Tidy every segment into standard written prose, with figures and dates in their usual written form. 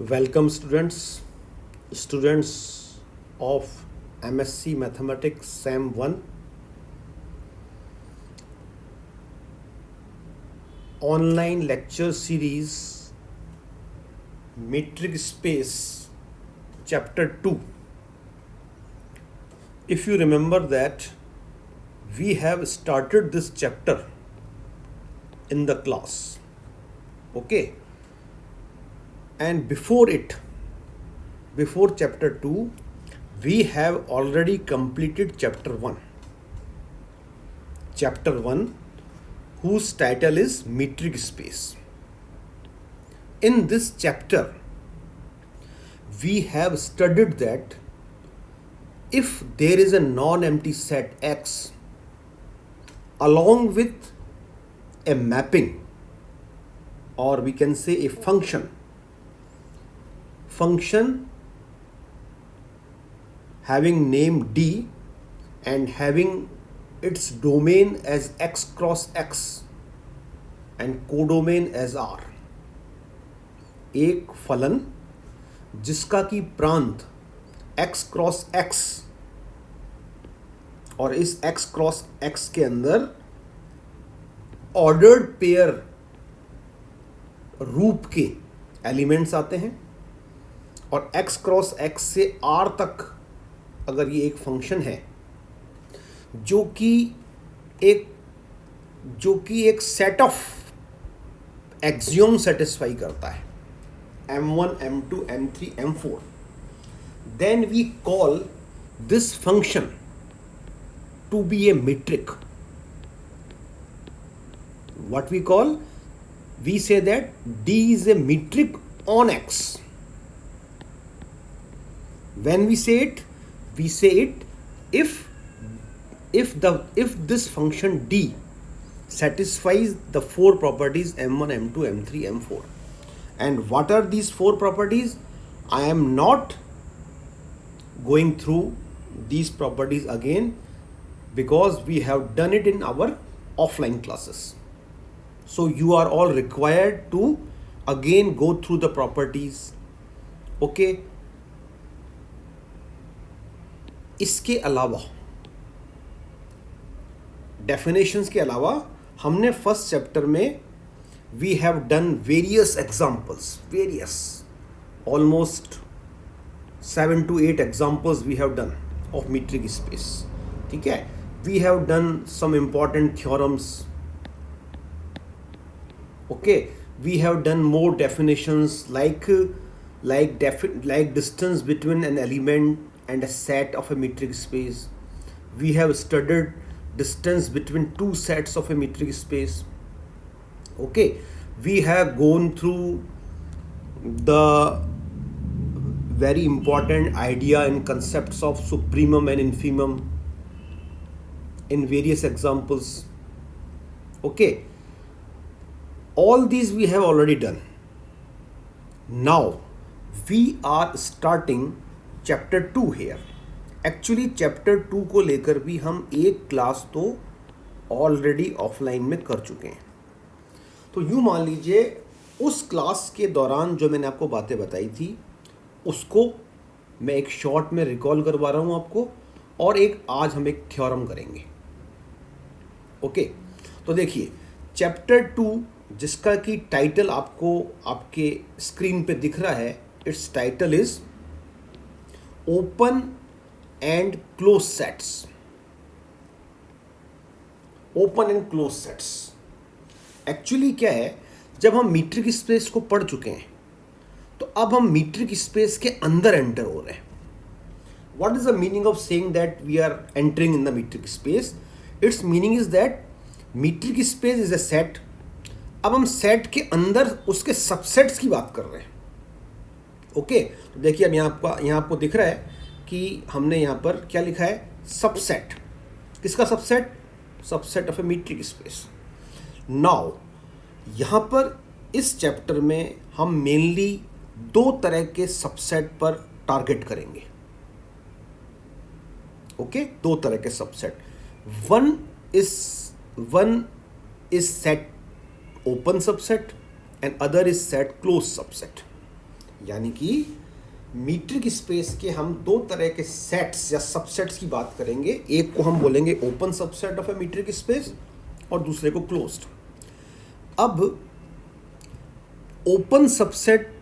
Welcome students of MSc Mathematics SAM 1 online lecture series Metric Space Chapter 2. If you remember that we have started this chapter in the class, okay, and before chapter 2 we have already completed chapter 1 whose title is metric space. In this chapter we have studied that if there is a non-empty set X along with a mapping, or we can say a function having name D and having its domain as X cross X and codomain as R, एक फलन जिसका की प्रांत X cross X और इस X cross X के अंदर ordered pair रूप के एलिमेंट्स आते हैं, और x क्रॉस x से r तक अगर ये एक फंक्शन है जो कि एक सेट ऑफ एक्सियोम सेटिस्फाई करता है m1 m2 m3 m4, then we call this function to be a metric. What we call? We say that D is a metric on X. When we say it if this function D satisfies the four properties m1 m2 m3 m4. And what are these four properties? I am not going through these properties again because we have done it in our offline classes. So you are all required to again go through the properties, okay? इसके अलावा definitions के अलावा हमने first chapter में we have done various examples, almost 7 to 8 examples we have done of metric space. ठीक है, we have done some important theorems, okay, we have done more definitions like distance between an element and a set of a metric space. We have studied distance between two sets of a metric space, okay. We have gone through the very important idea and concepts of supremum and infimum in various examples, okay. All these we have already done. Now we are starting chapter 2 here. Actually chapter 2 को लेकर भी हम एक class तो already offline में कर चुके हैं. तो यूँ मान लीजिए उस क्लास के दौरान जो मैंने आपको बातें बताई थी उसको मैं एक शॉर्ट में रिकॉल करवा रहा हूँ आपको, और एक आज हम एक थ्योरम करेंगे, ओके. तो देखिए चैप्टर 2 जिसका कि टाइटल आपको आपके स्क्रीन पे दिख रहा है, it's title is open and close sets. Open and close sets actually क्या है, जब हम मीट्रिक स्पेस को पढ़ चुके हैं तो अब हम मीट्रिक स्पेस के अंदर एंटर हो रहे हैं. What is the meaning of saying that we are entering in the metric space? Its meaning is that metric space is a set. अब हम सेट के अंदर उसके सबसेट्स की बात कर रहे हैं, ओके. तो देखिए अब यहाँ आपको दिख रहा है कि हमने यहाँ पर क्या लिखा है, सबसेट. किसका subset? Subset of a metric space. Now यहाँ पर इस चैप्टर में हम मेनली दो तरह के सबसेट पर टारगेट करेंगे, ओके. दो तरह के subset. One is set open subset and other is set closed subset. यानी कि मीट्रिक स्पेस के हम दो तरह के सेट्स या सबसेट्स की बात करेंगे। एक को हम बोलेंगे open subset of a metric space और दूसरे को क्लोज्ड। अब ओपन सबसेट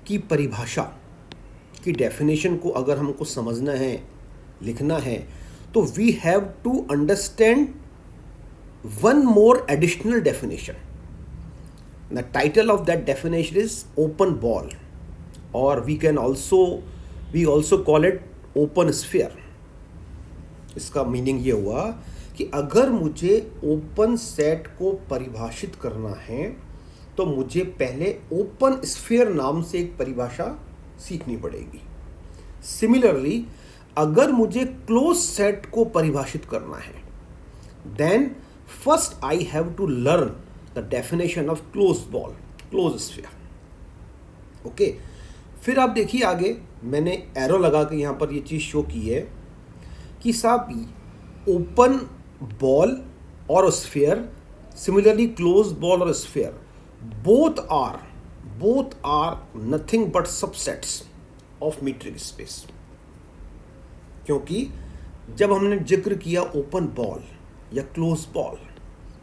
की परिभाषा की डेफिनेशन को अगर हमको समझना है, लिखना है, तो we have to understand one more additional definition. The title of that definition is open ball, और we also call it open sphere. इसका मीनिंग ये हुआ कि अगर मुझे ओपन सेट को परिभाषित करना है तो मुझे पहले ओपन स्फीयर नाम से एक परिभाषा सीखनी पड़ेगी। सिमिलरली अगर मुझे क्लोज सेट को परिभाषित करना है, then first I have to learn the definition of close ball, close sphere. Okay, फिर आप देखिए आगे मैंने एरो लगा के यहाँ पर ये चीज़ शो की है कि साहब ओपन बॉल और स्फीयर, सिमिलरली क्लोज बॉल और sphere, both are nothing but subsets of metric space। क्योंकि जब हमने जिक्र किया ओपन बॉल या क्लोज बॉल,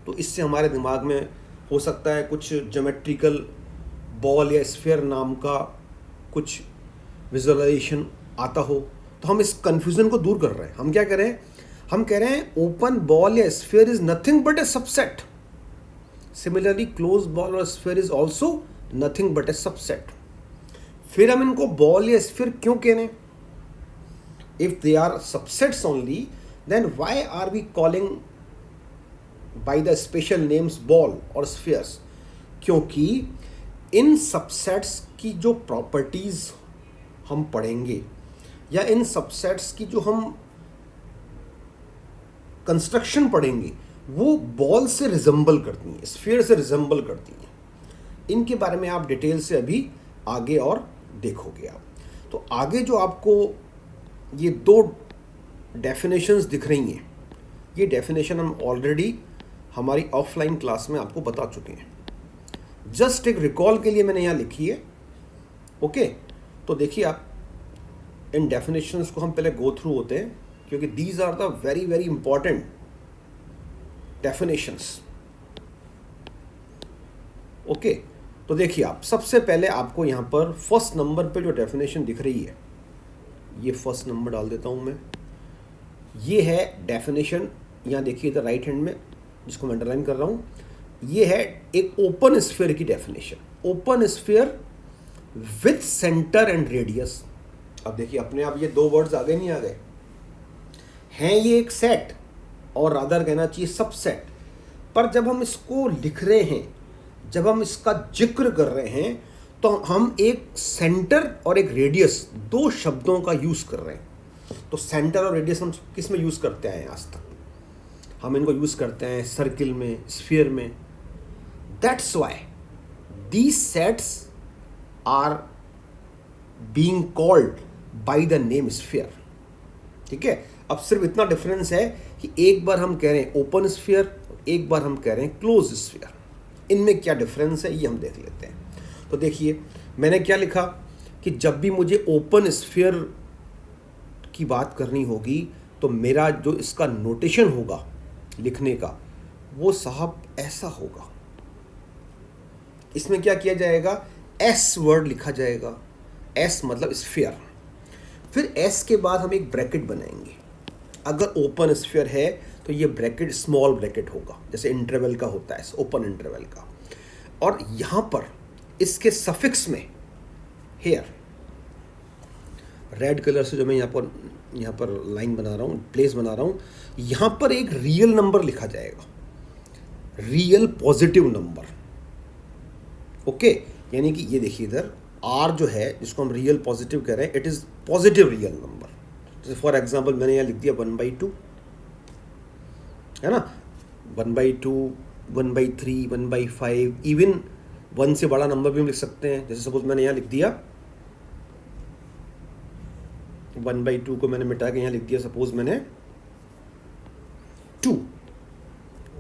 तो इससे हमारे दिमाग में हो सकता है कुछ ज्योमेट्रिकल बॉल या स्फीयर नाम का कुछ विजुअलाइजेशन आता हो, तो हम इस कंफ्यूजन को दूर कर रहे हैं। हम क्या कह रहे हैं? हम कह रहे हैं ओपन बॉल या sphere is nothing but a subset. Similarly close ball और sphere is also nothing but a subset. फिर हम इनको बॉल या स्फीयर क्यों कह रहे हैं? If they are subsets only, then why are we calling by the special names ball और स्फीयर्स? क्योंकि इन सबसेट्स की जो प्रॉपर्टीज हम पढ़ेंगे या इन सबसेट्स की जो हम कंस्ट्रक्शन पढ़ेंगे वो बॉल से रिजेंबल करती हैं, स्फीयर से रिजेंबल करती हैं। इनके बारे में आप डिटेल से अभी आगे और देखोगे आप। तो आगे जो आपको ये दो डेफिनेशंस दिख रही हैं, ये डेफिनेशन हम ऑलरेडी हमारी ऑफलाइन क्लास में आपको बता चुके हैं। जस्ट एक रिकॉल के लिए मैंने यहाँ लिखी है। ओके, तो देखिए आप इन डेफिनेशंस को हम पहले गो थ्रू होते हैं, क्योंकि these are the very very important definitions. Okay, तो देखिए आप सबसे पहले आपको यहाँ पर फर्स्ट नंबर पे जो डेफिनेशन दिख रही है, ये फर्स्ट नंबर डाल देता हूँ मैं। ये है डेफिनेशन, यहाँ देखिए इधर राइट हैंड में जिसको मैं अंडरलाइन कर रहा हूँ, ये है एक ओपन स्फीयर की definition. Open sphere with centre and radius. अब देखिए अपने आप ये दो वर्ड्स आगे नहीं आ गए हैं, ये एक सेट और रादर कहना चाहिए सबसेट। पर जब हम इसको लिख रहे हैं, जब हम इसका जिक्र कर रहे हैं, तो हम एक सेंटर और एक रेडियस दो शब्दों का यूज़ कर रहे हैं। तो सेंटर और रेडियस हम किस में यूज़ करते हैं आज तक? हम इनको यूज़ करते हैं सर्किल में, स्फीयर में। That's why these sets are being called by the name sphere. ठीक है, अब सिर्फ इतना डिफरेंस है कि एक बार हम कह रहे हैं ओपन स्फीयर, एक बार हम कह रहे हैं क्लोज स्फीयर। इनमें क्या डिफरेंस है ये हम देख लेते हैं। तो देखिए मैंने क्या लिखा कि जब भी मुझे ओपन स्फीयर की बात करनी होगी तो मेरा जो इसका नोटेशन होगा लिखने का, वो साहब ऐसा होगा। इसमें क्या किया जाएगा? एस वर्ड लिखा जाएगा। एस मतलब स्फीयर। फिर एस के बाद हम एक ब्रैकेट बनाएंगे। अगर ओपन स्फीयर है तो ये ब्रैकेट स्मॉल ब्रैकेट होगा, जैसे इंटरवल का होता है, ओपन इंटरवल का। और यहाँ पर इसके सफिक्स में हेयर रेड कलर से जो मैं यहाँ पर लाइन बना रहा हूँ, प्लेस बना रहा हूँ, यहाँ पर एक रियल नंबर लिखा जाएगा, रियल पॉजिटिव नंबर। ओके, यानी कि ये देखिए इधर आर जो है जिसको हम रियल पॉजिटिव कह रहे हैं, it is positive real number. जैसे फॉर एग्जांपल मैंने यहाँ लिख दिया 1/2, है ना, 1/2, 1/3, 1/5, इवन 1 से बड़ा नंबर भी हम लिख सकते हैं। जैसे सपोज मैंने यहाँ लिख दिया 1/2 को मैंने मिटा के यहाँ लिख दिया सपोज मैंने 2,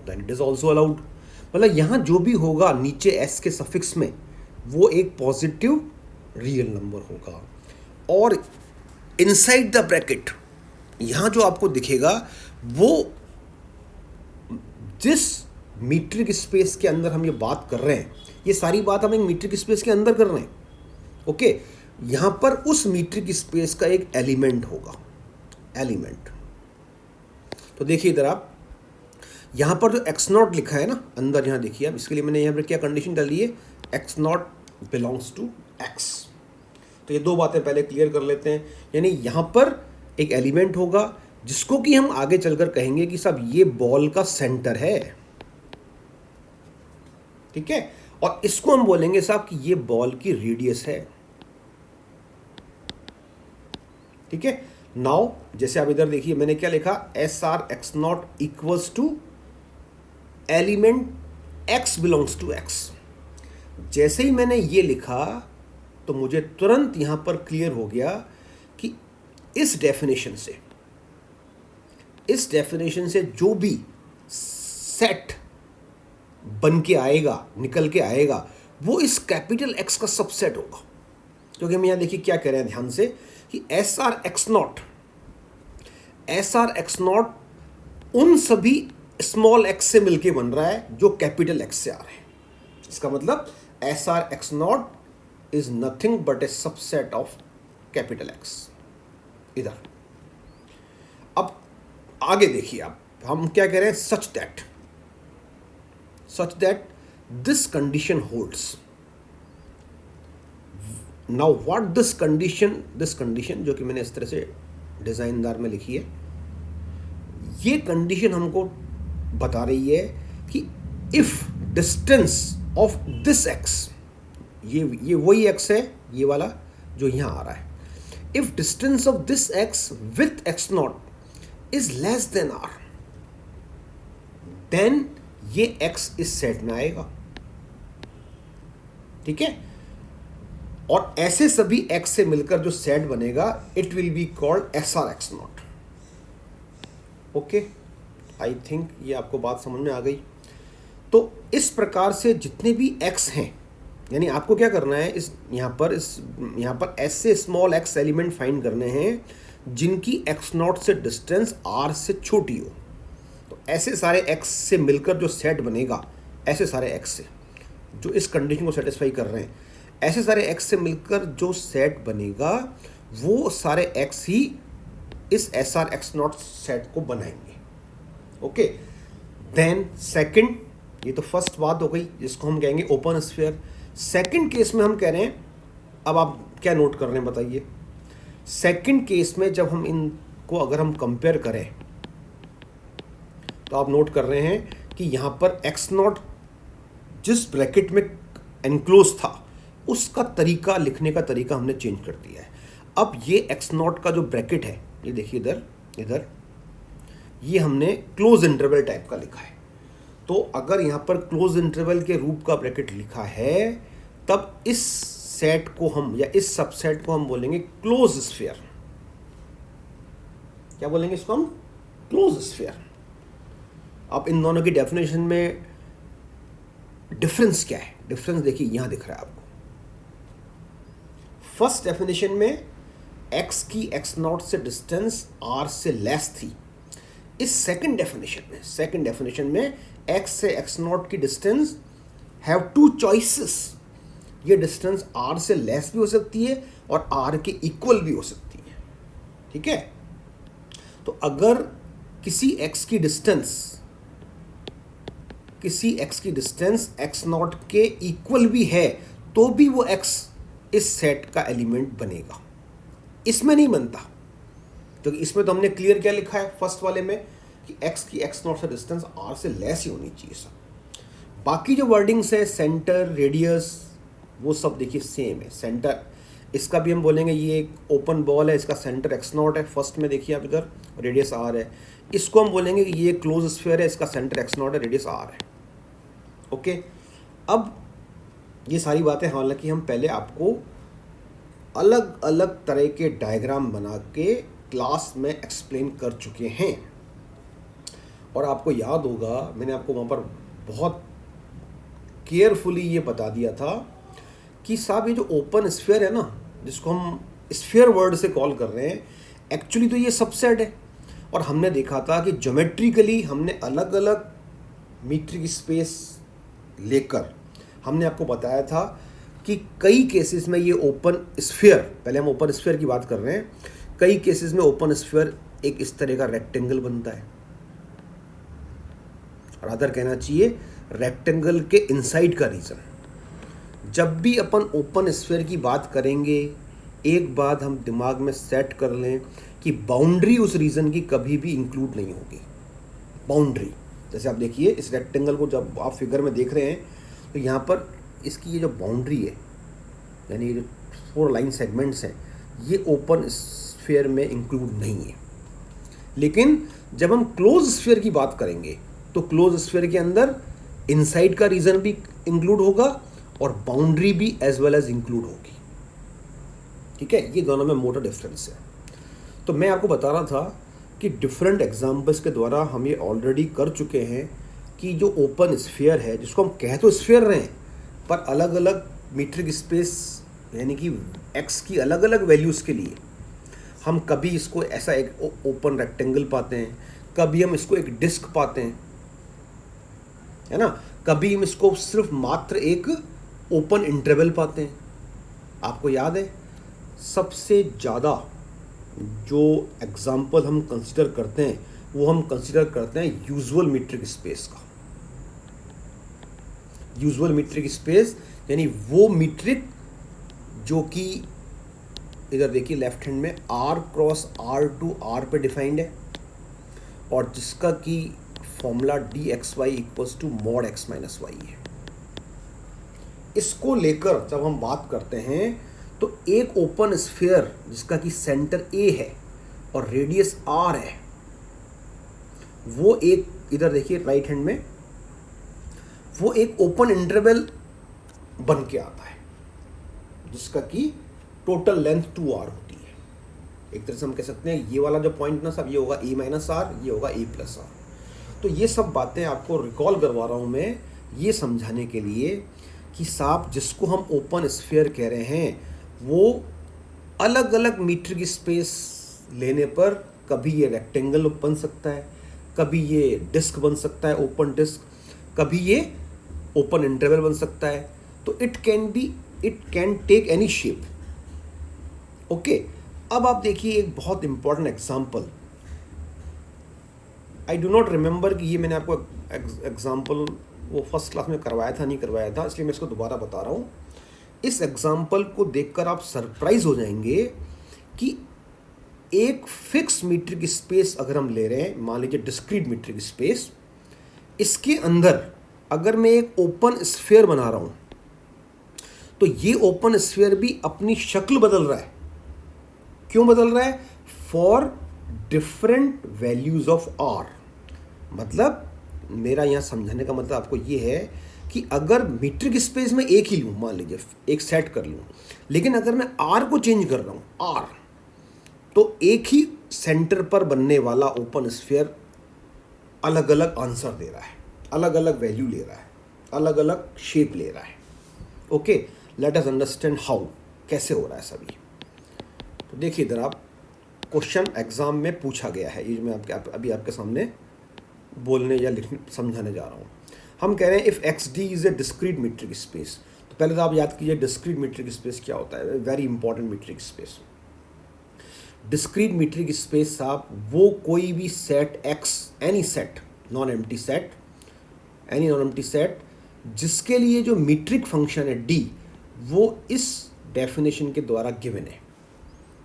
then it is also allowed. मतलब यहाँ जो भी होगा नीचे एस के सफिक्स में वो एक पॉजिटिव रियल नंबर होगा। और इनसाइड द ब्रैकेट यहाँ जो आपको दिखेगा वो जिस मीट्रिक स्पेस के अंदर हम ये बात कर रहे हैं, ये सारी बात हम एक मीट्रिक स्पेस के अंदर कर रहे हैं। ओके, यहाँ पर उस मीट्रिक स्पेस का एक एलिमेंट होगा, एलिमेंट। तो देखिए इधर आप यहाँ पर जो एक्स नॉट लिखा है ना अंदर, यहाँ देखिए आप, इसके लिए मैंने यहाँ पर क्या कंडीशन डाली है, x not belongs to x. तो ये दो बातें पहले क्लियर कर लेते हैं। यानी यहाँ पर एक एलिमेंट होगा जिसको कि हम आगे चलकर कहेंगे कि साहब ये बॉल का सेंटर है, ठीक है, और इसको हम बोलेंगे साहब कि ये बॉल की रेडियस है, ठीक है। नाउ जैसे आप इधर देखिए मैंने क्या लिखा, S r x not equals to element x belongs to x. जैसे ही मैंने ये लिखा तो मुझे तुरंत यहां पर क्लियर हो गया कि इस डेफिनेशन से जो भी सेट बन के आएगा, निकल के आएगा, वो इस कैपिटल एक्स का सबसेट होगा। क्योंकि हम यहां देखिए क्या कह रहे हैं ध्यान से कि एस आर एक्स नॉट उन सभी स्मॉल एक्स से मिलके बन रहा है जो कैपिटल एक्स से आ रहे हैं। इसका मतलब S r x not is nothing but a subset of capital x. इधर अब आगे देखिए आप, हम क्या कह रहे हैं, such that this condition holds. Now what this condition जो कि मैंने इस तरह से डिजाइनदार में लिखी है, ये कंडीशन हमको बता रही है कि if distance of this x, ये वही एक्स है, ये वाला जो यहां आ रहा है, if distance of this x with x not is less than r, then ये x इस सेट में आएगा, ठीक है। और ऐसे सभी x से मिलकर जो सेट बनेगा, it will be called S r x not. Okay, I think ये आपको बात समझ में आ गई। तो इस प्रकार से जितने भी x हैं, यानी आपको क्या करना है, यहाँ पर ऐसे स्मॉल x एलिमेंट फाइंड करने हैं जिनकी x नॉट से डिस्टेंस r से छोटी हो। तो ऐसे सारे x से मिलकर जो सेट बनेगा, ऐसे सारे x से जो इस कंडीशन को सेटिस्फाई कर रहे हैं, ऐसे सारे x से मिलकर जो सेट बनेगा, वो सारे x ही इस S r x not set को बनाएंगे। ओके, देन सेकंड, ये तो फर्स्ट बात हो गई जिसको हम कहेंगे ओपन स्फीयर। सेकंड केस में हम कह रहे हैं, अब आप क्या नोट कर रहे हैं बताइए, सेकंड केस में जब हम इनको अगर हम कंपेयर करें तो आप नोट कर रहे हैं कि यहाँ पर एक्स नॉट जिस ब्रैकेट में एनक्लोज था, उसका तरीका, लिखने का तरीका हमने चेंज कर दिया है। अब ये एक्स नॉट का जो ब्रैकेट है, ये देखिए इधर ये हमने क्लोज इंटरवल टाइप का लिखा है। तो अगर यहाँ पर क्लोज इंटरवल के रूप का ब्रैकेट लिखा है, तब इस सेट को हम, या इस सबसेट को हम बोलेंगे क्लोज स्फीयर। क्या बोलेंगे इसको हम? Close sphere. अब इन दोनों की डेफिनेशन में डिफरेंस क्या है? डिफरेंस देखिए यहां दिख रहा है आपको। फर्स्ट डेफिनेशन में x की x नॉट से डिस्टेंस r से लेस थी। इस सेकंड डेफिनेशन में x से x नॉट की डिस्टेंस हैव टू चॉइसेस। ये डिस्टेंस r से लेस भी हो सकती है और r के इक्वल भी हो सकती है, ठीक है। तो अगर किसी x की डिस्टेंस x नॉट के इक्वल भी है, तो भी वो x इस सेट का एलिमेंट बनेगा। इसमें नहीं बनता, क्योंकि इसमें तो हमने क्लियर क्या लिखा है फर्स्ट वाले में कि x की x नॉट से डिस्टेंस r से लेस ही होनी चाहिए सब। बाकी जो वर्डिंग्स है, सेंटर, रेडियस, वो सब देखिए सेम है। सेंटर, इसका भी हम बोलेंगे ये एक ओपन बॉल है, इसका सेंटर x नॉट है, फर्स्ट में देखिए आप इधर, रेडियस r है। इसको हम बोलेंगे कि ये क्लोज स्फीयर है, इसका सेंटर x नॉट है, रेडियस r है। ओके, अब ये सारी बातें हालांकि हम पहले आपको अलग अलग तरह के डायग्राम बना के क्लास में एक्सप्लेन कर चुके हैं, और आपको याद होगा मैंने आपको वहाँ पर बहुत केयरफुली ये बता दिया था कि साहब ये जो ओपन स्फीयर है ना, जिसको हम स्फीयर वर्ड से कॉल कर रहे हैं, एक्चुअली तो ये सबसेट है। और हमने देखा था कि ज्योमेट्रिकली हमने अलग अलग मीट्रिक स्पेस लेकर हमने आपको बताया था कि कई केसेस में ये ओपन स्फीयर, पहले हम ओपन स्फीयर की बात कर रहे हैं, कई केसेस में ओपन स्फीयर एक इस तरह का रेक्टेंगल बनता है, और अदर कहना चाहिए रेक्टेंगल के इनसाइड का रीजन। जब भी अपन ओपन स्फीयर की बात करेंगे, एक बात हम दिमाग में सेट कर लें कि बाउंड्री उस रीजन की कभी भी इंक्लूड नहीं होगी। बाउंड्री, जैसे आप देखिए इस रेक्टेंगल को जब आप फिगर में देख रहे हैं, तो यहाँ पर इसकी ये जो बाउंड्री है, यानी ये जो 4 लाइन सेगमेंट्स हैं, ये ओपन स्फीयर में इंक्लूड नहीं है। लेकिन जब हम क्लोज स्फीयर की बात करेंगे, तो क्लोज स्फीयर के अंदर इनसाइड का रीजन भी इंक्लूड होगा और बाउंड्री भी एज वेल एज इंक्लूड होगी। ठीक है, ये दोनों में मोटा डिफरेंस है। तो मैं आपको बता रहा था कि डिफरेंट एग्जाम्पल्स के द्वारा हम ये ऑलरेडी कर चुके हैं कि जो ओपन स्फीयर है, जिसको हम कह तो स्फीयर रहे हैं, पर अलग अलग मीट्रिक स्पेस यानी कि एक्स की अलग अलग वैल्यूज़ के लिए हम कभी इसको ऐसा एक ओपन रेक्टेंगल पाते हैं, कभी हम इसको एक डिस्क पाते हैं, है ना, कभी हम इसको सिर्फ मात्र एक ओपन इंटरवल पाते हैं। आपको याद है सबसे ज़्यादा जो एग्जाम्पल हम कंसिडर करते हैं, वो हम कंसिडर करते हैं यूजुअल मीट्रिक स्पेस का। यूजुअल मीट्रिक स्पेस यानी वो मीट्रिक जो कि इधर देखिए लेफ्ट हैंड में R cross R to R पे डिफाइंड है, और जिसका कि formula dxy equals to mod x minus y है। इसको लेकर जब हम बात करते हैं, तो एक ओपन स्फीयर जिसका कि सेंटर A है और रेडियस R है, वो एक इधर देखिए राइट हैंड में, वो एक ओपन इंटरवल बन के आता है, जिसका कि टोटल लेंथ 2r होती है। एक तरह से हम कह सकते हैं ये वाला जो पॉइंट ना सब, ये होगा a माइनस आर, ये होगा a प्लस आर। तो ये सब बातें आपको रिकॉल करवा रहा हूँ मैं, ये समझाने के लिए कि साहब जिसको हम ओपन स्फीयर कह रहे हैं, वो अलग अलग मीट्रिक स्पेस लेने पर कभी ये रेक्टेंगल बन सकता है, कभी ये डिस्क बन सकता है ओपन डिस्क, कभी ये ओपन इंटरवल बन सकता है। तो it can take any shape. Okay, अब आप देखिए एक बहुत important example. I do not remember कि ये मैंने आपको एग्जाम्पल वो फर्स्ट क्लास में करवाया था नहीं करवाया था, इसलिए मैं इसको दोबारा बता रहा हूँ। इस एग्जाम्पल को देखकर आप सरप्राइज हो जाएंगे कि एक फिक्स मीट्रिक स्पेस अगर हम ले रहे हैं, मान लीजिए डिस्क्रीट मीट्रिक स्पेस, इसके अंदर अगर मैं एक ओपन स्फीयर बना रहा हूँ, तो ये ओपन स्फीयर भी अपनी शक्ल बदल रहा है। क्यों बदल रहा है? For different values of r. मतलब मेरा यहाँ समझाने का मतलब आपको ये है कि अगर मीट्रिक स्पेस में एक ही लूँ, मान लीजिए एक सेट कर लूँ, लेकिन अगर मैं आर को चेंज कर रहा हूँ आर, तो एक ही सेंटर पर बनने वाला ओपन स्फीयर अलग अलग आंसर दे रहा है, अलग अलग वैल्यू ले रहा है, अलग अलग शेप ले रहा है। Okay, let us understand how, कैसे हो रहा है सभी। तो देखिए इधर आप क्वेश्चन एग्जाम में पूछा गया है, ये जो मैं अभी आपके सामने बोलने या लिखने समझाने जा रहा हूँ। हम कह रहे हैं if x D is a discrete metric space. तो पहले तो आप याद कीजिए डिस्क्रीट मीट्रिक स्पेस क्या होता है, very important metric space. Discrete metric space साहब वो कोई भी set x, any set, non empty set, any non empty set, जिसके लिए जो मीट्रिक फंक्शन है डी, वो इस डेफिनेशन के द्वारा गिवन है।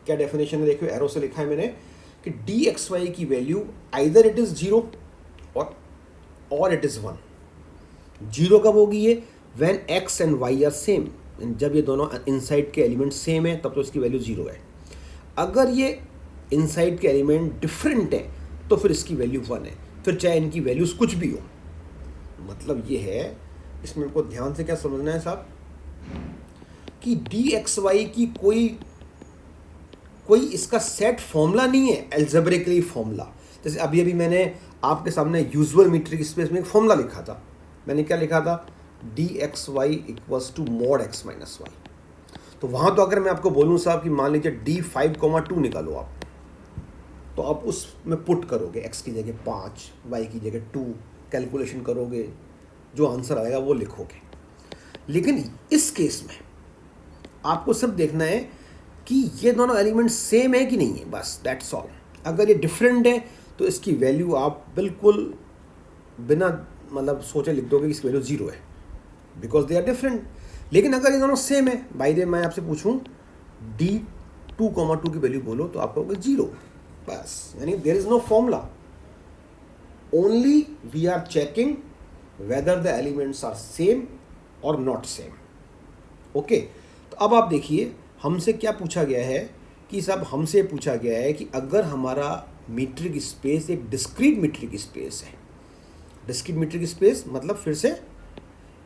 क्या डेफिनेशन है? देखो एरो से लिखा है मैंने कि डी एक्स वाई की वैल्यू आइदर इट इज़ 0 और इट इज़ 1। 0 कब होगी ये? When x and y are same. जब ये दोनों इनसाइड के एलिमेंट सेम है तब तो इसकी वैल्यू 0 है। अगर ये इनसाइड के एलिमेंट डिफरेंट है तो फिर इसकी वैल्यू 1 है, फिर चाहे इनकी वैल्यूज कुछ भी हो। मतलब ये है, इसमें हमको ध्यान से क्या समझना है साहब, कि डी एक्स वाई की कोई इसका सेट फॉर्मूला नहीं है, एल्जेब्रिकली फॉर्मूला। जैसे अभी अभी मैंने आपके सामने यूजुअल मीट्रिक स्पेस में एक फॉर्मूला लिखा था। मैंने क्या लिखा था? D x y equals to mod x minus y. तो वहाँ तो अगर मैं आपको बोलूँ साहब कि मान लीजिए D5,2 निकालो आप, तो आप उसमें पुट करोगे x की जगह 5, y की जगह 2, कैलकुलेशन करोगे, जो आंसर आएगा वो लिखोगे। लेकिन इस केस में आपको सिर्फ देखना है कि ये दोनों एलिमेंट सेम है कि नहीं है, बस दैट्स ऑल। अगर ये डिफरेंट है तो इसकी वैल्यू आप बिल्कुल बिना मतलब सोचे लिख दोगे कि इसकी वैल्यू 0 है, बिकॉज दे आर डिफरेंट। लेकिन अगर ये दोनों सेम है, बाय द वे मैं आपसे पूछूं D2,2 की वैल्यू बोलो तो आप कहोगे 0, बस। यानी there is no formula, only we are checking whether the elements are same और नॉट सेम। ओके, तो अब आप देखिए हमसे क्या पूछा गया है कि साहब हमसे पूछा गया है कि अगर हमारा मीट्रिक स्पेस एक डिस्क्रीट मीट्रिक स्पेस है। डिस्क्रीट मीट्रिक स्पेस मतलब फिर से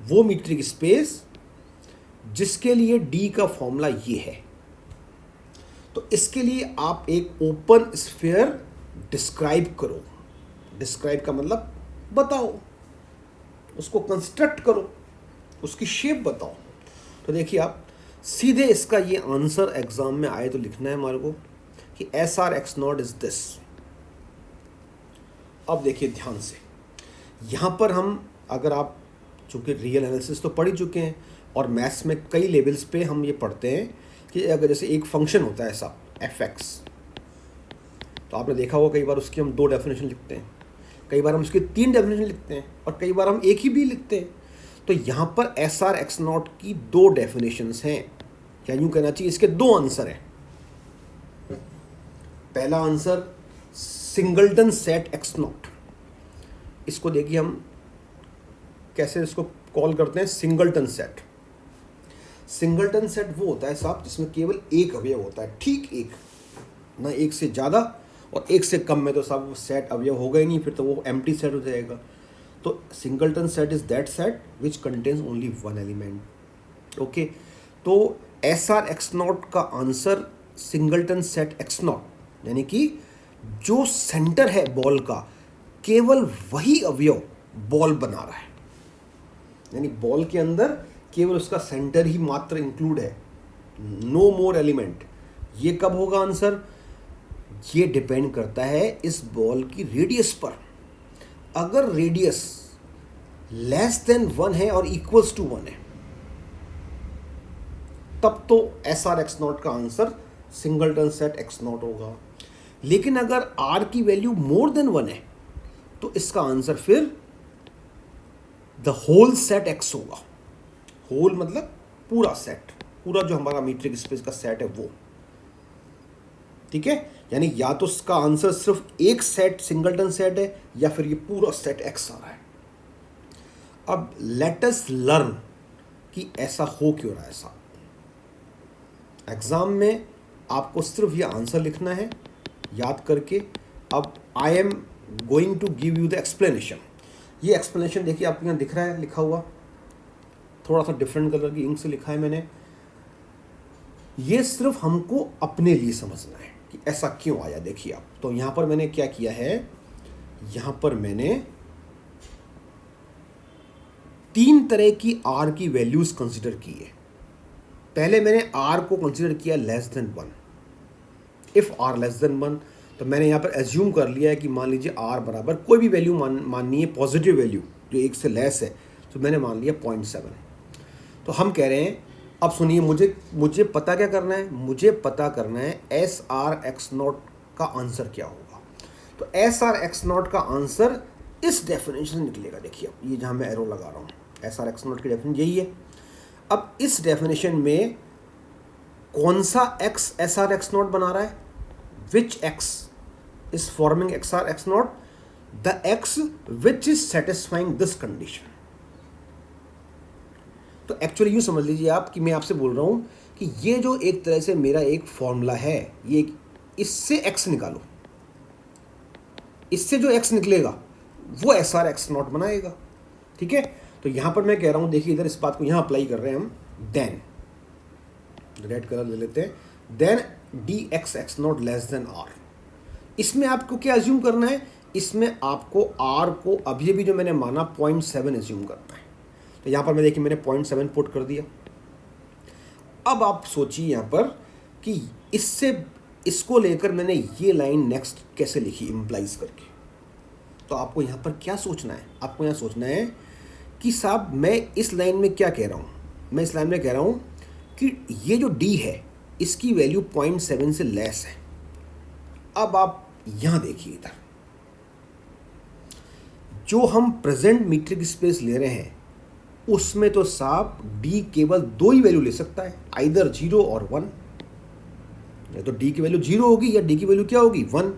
वो मीट्रिक स्पेस जिसके लिए डी का फॉर्मूला ये है। तो इसके लिए आप एक ओपन स्फीयर डिस्क्राइब करो। डिस्क्राइब का मतलब बताओ, उसको कंस्ट्रक्ट करो, उसकी शेप बताओ। तो देखिए आप सीधे इसका ये आंसर एग्जाम में आए तो लिखना है हमारे को कि SR(x0) इज दिस। अब देखिए ध्यान से, यहाँ पर हम अगर आप चूँकि रियल एनालिसिस तो पढ़ ही चुके हैं और मैथ्स में कई लेवल्स पे हम ये पढ़ते हैं कि अगर जैसे एक फंक्शन होता है ऐसा f(x), तो आपने देखा होगा कई बार उसकी हम 2 डेफिनेशन लिखते हैं, कई बार हम उसकी 3 डेफिनेशन लिखते हैं और कई बार हम एक ही भी लिखते हैं। तो यहाँ पर SR(x0) की 2 डेफिनेशंस हैं, या यूँ कहना चाहिए इसके 2 आंसर हैं। पहला आंसर सिंगल्टन सेट x0, इसको देखिए हम कैसे इसको कॉल करते हैं, सिंगल्टन सेट। सिंगल्टन सेट वो होता है साहब जिसमें केवल एक अवयव होता है, ठीक एक, ना एक से ज़्यादा और एक से कम में तो साहब वो सेट अवयव होगा ही नहीं, फिर तो वो एम्प्टी सेट हो जाएगा। तो singleton set is that set which contains only one element. Okay, तो SR(x0) का आंसर सिंगल्टन सेट x0, यानी कि जो सेंटर है बॉल का केवल वही अवयव बॉल बना रहा है, यानी बॉल के अंदर केवल उसका सेंटर ही मात्र इंक्लूड है, नो मोर एलिमेंट। ये कब होगा आंसर? ये डिपेंड करता है इस बॉल की रेडियस पर। अगर रेडियस लेस देन 1 है और इक्वल्स टू 1 है तब तो SR(x0) का आंसर सिंगल्टन सेट x0 होगा। लेकिन अगर r की वैल्यू मोर देन 1 है तो इसका आंसर फिर द होल सेट x होगा। होल मतलब पूरा सेट, पूरा जो हमारा मीट्रिक स्पेस का सेट है वो। ठीक है, यानी या तो इसका आंसर सिर्फ एक सेट सिंगल्टन सेट है या फिर ये पूरा सेट x आ रहा है। अब लेट अस लर्न कि ऐसा हो क्यों रहा है। ऐसा एग्जाम में आपको सिर्फ ये आंसर लिखना है याद करके। अब I am going to give you the explanation. ये एक्सप्लेनेशन देखिए आपको यहाँ दिख रहा है लिखा हुआ, थोड़ा सा डिफरेंट कलर की इंक से लिखा है मैंने। ये सिर्फ हमको अपने लिए समझना है कि ऐसा क्यों आया। देखिए आप, तो यहाँ पर मैंने क्या किया है, यहाँ पर मैंने 3 तरह की r की वैल्यूज कंसिडर की है। पहले मैंने r को कंसिडर किया less than 1। If r less than 1 तो मैंने यहाँ पर एज्यूम कर लिया है कि मान लीजिए r बराबर कोई भी वैल्यू माननी है, पॉजिटिव वैल्यू जो 1 से लेस है, तो मैंने मान लिया 0.7। तो हम कह रहे हैं, अब सुनिए, मुझे पता क्या करना है, मुझे पता करना है SR(x0) का आंसर क्या होगा। तो SR(x0) का आंसर इस डेफिनेशन से निकलेगा। देखिए अब ये जहाँ मैं एरो लगा रहा हूँ, SR(x0) की डेफिनेशन यही है। अब इस डेफिनेशन में कौन सा x SR(x0) बना रहा है, विच x is forming SR(x0), the x which is satisfying this condition. तो एक्चुअली यूँ समझ लीजिए आप कि मैं आपसे बोल रहा हूँ कि ये जो एक तरह से मेरा एक फॉर्मूला है, ये इससे x निकालो, इससे जो x निकलेगा वो SR(x0) बनाएगा। ठीक है, तो यहाँ पर मैं कह रहा हूँ, देखिए इधर इस बात को यहाँ अप्लाई कर रहे हैं हम। देन रेड कलर ले लेते हैं, then dx(x0) less than r। इसमें आपको क्या एज्यूम करना है, इसमें आपको r को अब ये भी जो मैंने माना 0.7 एज्यूम करना है। तो यहाँ पर मैं देखिए मैंने 0.7 पुट कर दिया। अब आप सोचिए यहाँ पर कि इसको लेकर मैंने ये लाइन नेक्स्ट कैसे लिखी इम्प्लाइज करके। तो आपको यहाँ पर क्या सोचना है, आपको यहाँ सोचना है कि साहब मैं इस लाइन में क्या कह रहा हूँ, मैं इस लाइन में कह रहा हूँ कि ये जो डी है इसकी वैल्यू 0.7 से लेस है। अब आप यहाँ देखिए, इधर जो हम प्रेजेंट मीट्रिक स्पेस ले रहे हैं उसमें तो साहब डी केवल दो ही वैल्यू ले सकता है, आइदर 0 और 1। या तो डी की वैल्यू 0 होगी या डी की वैल्यू क्या होगी 1।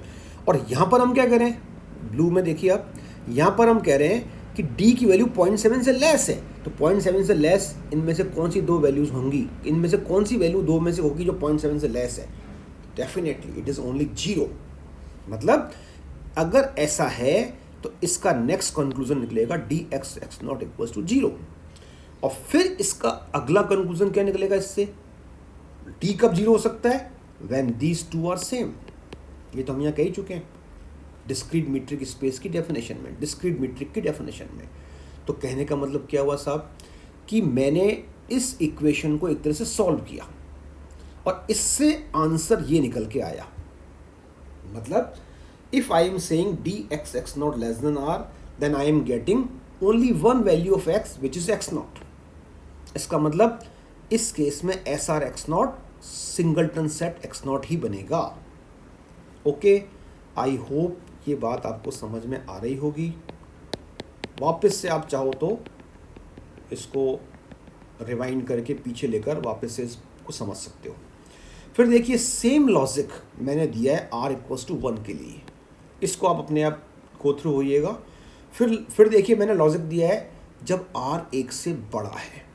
और यहाँ पर हम क्या कह रहे हैं, ब्लू में देखिए आप, यहाँ पर हम कह रहे हैं कि डी की वैल्यू 0.7 से लेस है। तो 0.7 से लेस इनमें से कौन सी दो वैल्यूज होंगी, इनमें से कौन सी वैल्यू दो में से होगी जो 0.7 से लेस है? Definitely it is only 0। मतलब अगर ऐसा है तो इसका नेक्स्ट कंक्लूजन निकलेगा d x x not equals to 0। और फिर इसका अगला कंक्लूजन क्या निकलेगा इससे, डी कब 0 हो सकता है? When these two are same. ये तो हम यहाँ कह ही चुके हैं डिस्क्रीट मीट्रिक स्पेस की डेफिनेशन में, डिस्क्रीट मीट्रिक की डेफिनेशन में। तो कहने का मतलब क्या हुआ साहब कि मैंने इस इक्वेशन को एक तरह से सॉल्व किया और इससे आंसर ये निकल के आया। मतलब if I am saying d x x not less than r, then I am getting only one value of x which is x not. इसका मतलब इस केस में S r x not singleton set x not ही बनेगा। ओके, I hope ये बात आपको समझ में आ रही होगी। वापस से आप चाहो तो इसको रिवाइंड करके पीछे लेकर वापस से इसको समझ सकते हो। फिर देखिए सेम लॉजिक मैंने दिया है r इक्वल्स टू 1 के लिए, इसको आप अपने आप गो थ्रू होइएगा। फिर देखिए मैंने लॉजिक दिया है जब r 1 से बड़ा है।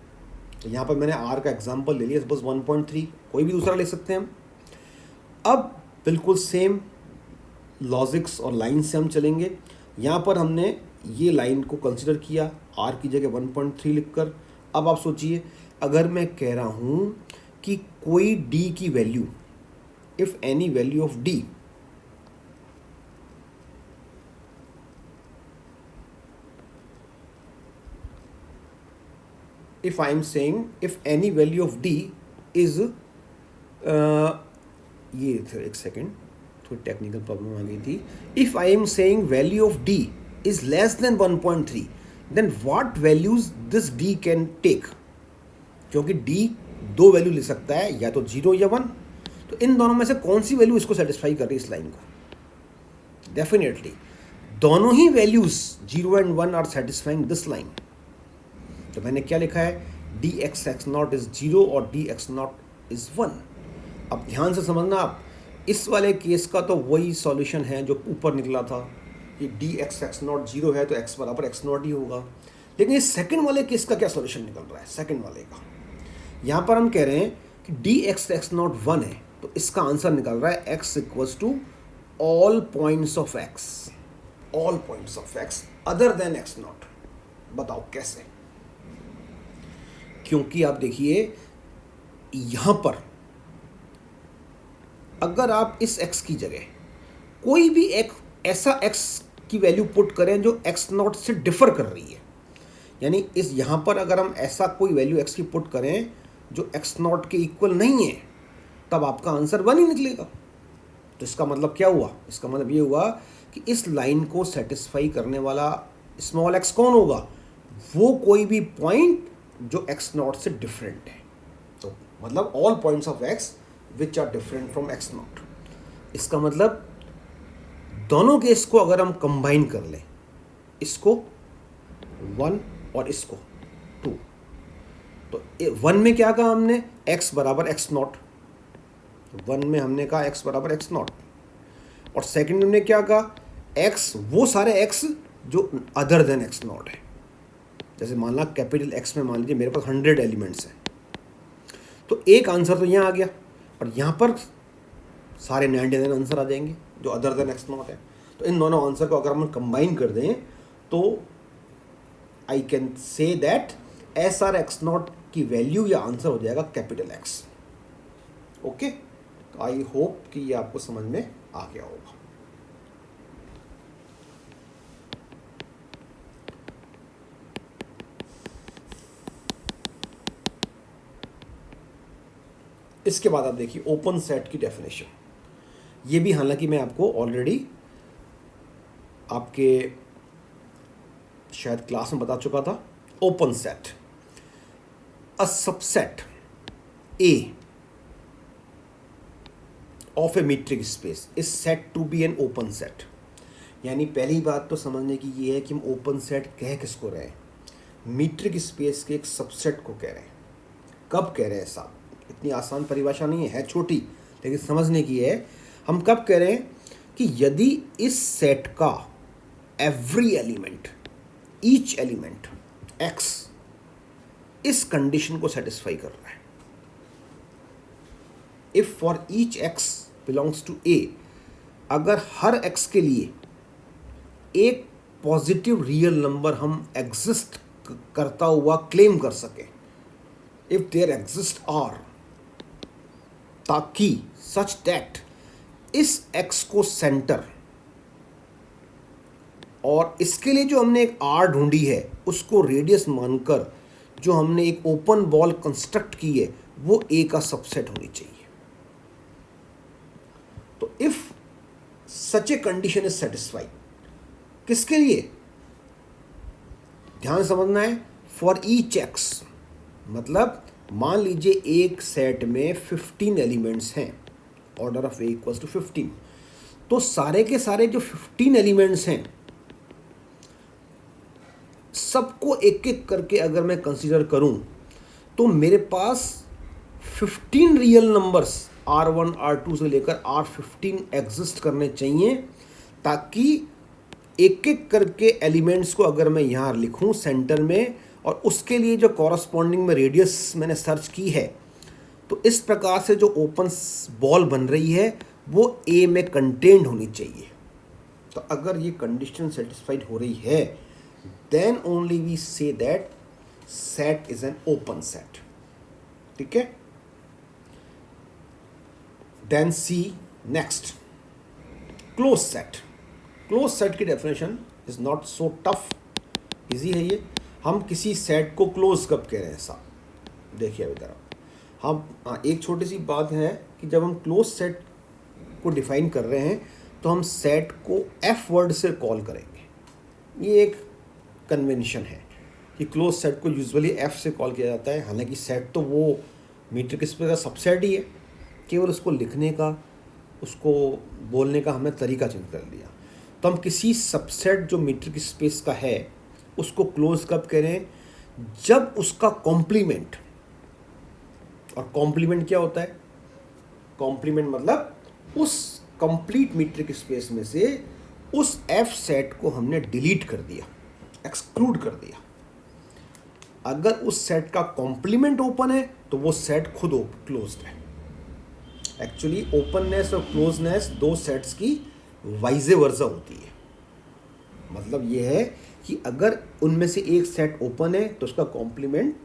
तो यहाँ पर मैंने r का एग्जांपल ले लिया, सपोज 1.3, कोई भी दूसरा ले सकते हैं हम। अब बिल्कुल सेम लॉजिक्स और लाइन से हम चलेंगे। यहाँ पर हमने ये लाइन को कंसिडर किया r की जगह 1.3 लिखकर। अब आप सोचिए अगर मैं कह रहा हूँ कि कोई d की value, if any value of d if I am saying if any value of d is ये एक सेकेंड थोड़ी टेक्निकल प्रॉब्लम आ गई थी। If I am saying value of d is less than 1.3 then what values this d can take, क्योंकि d दो value ले सकता है, या तो 0 या 1। तो इन दोनों में से कौन सी वैल्यू इसको सेटिस्फाई कर रही है इस लाइन को? डेफिनेटली दोनों ही values 0 and 1 are satisfying this line. तो मैंने क्या लिखा है, D x x not is 0 और डी एक्स नॉट इज 1। अब ध्यान से समझना आप, इस वाले केस का तो वही सॉल्यूशन है जो ऊपर निकला था कि डी एक्स एक्स नॉट 0 है तो एक्स बराबर एक्स नॉट ही होगा। लेकिन इस सेकंड वाले केस का क्या सॉल्यूशन निकल रहा है? सेकंड वाले का यहाँ पर हम कह रहे हैं कि डी एक्स एक्स नॉट 1 है, तो इसका आंसर निकल रहा है x equals to all points of x, all points of x other than x not. बताओ कैसे? क्योंकि आप देखिए यहां पर अगर आप इस x की जगह कोई भी एक ऐसा x की वैल्यू पुट करें जो x नॉट से डिफर कर रही है, यानी इस यहां पर अगर हम ऐसा कोई वैल्यू x की पुट करें जो x नॉट के इक्वल नहीं है, तब आपका आंसर 1 ही निकलेगा। तो इसका मतलब क्या हुआ? इसका मतलब ये हुआ कि इस लाइन को सेटिस्फाई करने वाला स्मॉल x कौन होगा? वो कोई भी पॉइंट जो x नॉट से डिफरेंट है। तो मतलब all points of x which are different from x not. इसका मतलब दोनों केस को अगर हम कंबाइन कर लें, इसको 1 और इसको 2, तो 1 में क्या कहा हमने? x बराबर x नॉट। 1 में हमने कहा x बराबर x नॉट, और सेकंड में हमने क्या कहा? x वो सारे x जो अदर देन x नॉट है। जैसे मान ला कैपिटल X में मान लीजिए मेरे पास 100 एलिमेंट्स हैं, तो एक आंसर तो यहाँ आ गया और यहाँ पर सारे 99 आंसर आ जाएंगे जो अदर देन एक्स नॉट है। तो इन दोनों आंसर को अगर हम कंबाइन कर दें तो I can say that S r x not की वैल्यू या आंसर हो जाएगा कैपिटल X। ओके, तो आई होप कि ये आपको समझ में आ गया होगा। इसके बाद आप देखिए ओपन सेट की डेफिनेशन। ये भी हालांकि मैं आपको ऑलरेडी आपके शायद क्लास में बता चुका था। Open set, a subset A of a metric space is said to be an open set. यानी पहली बात तो समझने की ये है कि हम ओपन सेट कह किसको रहे हैं, मीट्रिक स्पेस के एक सबसेट को कह रहे हैं। कब कह रहे हैं साहब, इतनी आसान परिभाषा नहीं है छोटी, लेकिन समझने की है। हम कब कह रहे हैं कि यदि इस सेट का every element, each element X इस कंडीशन को सेटिस्फाई कर रहा है। If for each X belongs to A, अगर हर एक्स के लिए एक पॉजिटिव रियल नंबर हम एग्जिस्ट करता हुआ क्लेम कर सके, इफ देयर एग्जिस्ट आर, ताकि सच दैट इस एक्स को सेंटर, और इसके लिए जो हमने एक आर ढूंढी है उसको रेडियस मानकर जो हमने एक ओपन बॉल कंस्ट्रक्ट की है वो ए का सबसेट होनी चाहिए। तो if such a condition is satisfied, किसके लिए, ध्यान समझना है, फॉर ईच एक्स, मतलब मान लीजिए एक सेट में 15 एलिमेंट्स हैं, order of A equals to 15, तो सारे के सारे जो 15 एलिमेंट्स हैं सबको एक एक करके अगर मैं कंसीडर करूं तो मेरे पास 15 रियल नंबर्स R1 R2 से लेकर R15 एग्जिस्ट करने चाहिए, ताकि एक एक करके एलिमेंट्स को अगर मैं यहाँ लिखूं सेंटर में, और उसके लिए जो कॉरस्पॉन्डिंग में रेडियस मैंने सर्च की है, तो इस प्रकार से जो ओपन बॉल बन रही है वो ए में कंटेन्ड होनी चाहिए। तो अगर ये कंडीशन सेटिस्फाइड हो रही है, then only we say that set is an open set. ठीक है, then see next close set. Close set की definition is not so tough, easy है ये। हम किसी सेट को क्लोज कब कह रहे हैं साहब, देखिए अभी तरह हम एक छोटी सी बात है कि जब हम क्लोज सेट को डिफाइन कर रहे हैं तो हम सेट को एफ वर्ड से कॉल करेंगे। ये एक कन्वेंशन है कि क्लोज सेट को यूजुअली एफ से कॉल किया जाता है, हालांकि सेट तो वो मीट्रिक स्पेस का सबसेट ही है, केवल उसको लिखने का, उसको बोलने का हमने तरीका चेंज कर दिया। तो हम किसी सबसेट जो मीट्रिक स्पेस का है उसको क्लोज कब करें, जब उसका कॉम्प्लीमेंट, और कॉम्प्लीमेंट क्या होता है, कॉम्प्लीमेंट मतलब उस कंप्लीट मीट्रिक स्पेस में से उस एफ सेट को हमने डिलीट कर दिया, एक्सक्लूड कर दिया। अगर उस सेट का कॉम्प्लीमेंट ओपन है तो वो सेट खुद क्लोज्ड है। एक्चुअली ओपननेस और क्लोजनेस दो सेट्स की वाइजे वर्सा होती है। मतलब ये है कि अगर उनमें से एक सेट ओपन है तो उसका कॉम्प्लीमेंट